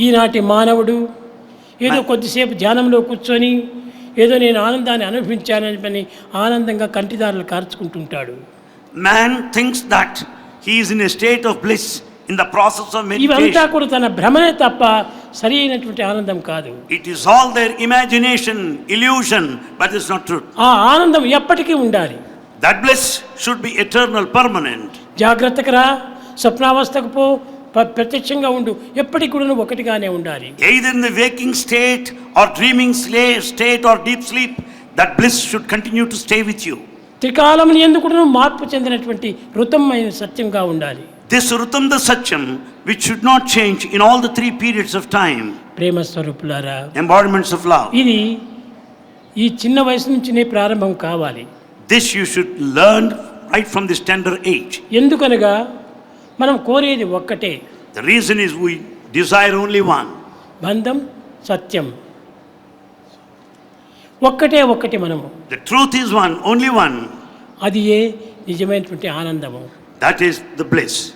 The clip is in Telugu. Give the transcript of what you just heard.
ఈనాటి మానవుడు ఏదో కొద్దిసేపు ధ్యానంలో కూర్చొని ఏదో నేను ఆనందాన్ని అనుభవించానని పని ఆనందంగా కంటిదారులు కార్చుకుంటుంటాడు. Man thinks that he is in a state of bliss in the process of ఇవంతా meditation. కూడా తన భ్రమనే తప్ప సరి అయినటువంటి ఆనందం కాదు. It is all their imagination, illusion, but it's not truth. ఆ ఆనందం ఎప్పటికీ ఉండాలి. That bliss should be eternal, permanent. జాగ్రత్తగా రా, స్వప్నావస్థకు పో, ప్రత్యక్షంగా ఉండు, ఎప్పటికి కూడా ఒకటిగానే ఉండాలి. Either in the waking state or dreaming state or deep sleep, that bliss should continue to stay with you. త్రికాలం ఎందుకు మార్పు చెందినటువంటి ఋతమైన సత్యంగా ఉండాలి. This Rutam the Satyam, which should not change in all the 3 periods of time. ప్రేమ స్వరూపులారా, Embodiments of love. ఇది ఈ చిన్న వయసు నుంచినే ప్రారంభం కావాలి. This you should learn right from this tender age. ఎందుకనగా మనం కోరేది ఒక్కటే. The reason is we desire only one. బంధం, సత్యం, ఒక్కటే మనము. The truth is one, only one. అది ఏ నిజమైనటువంటి ఆనందము. That is the bliss.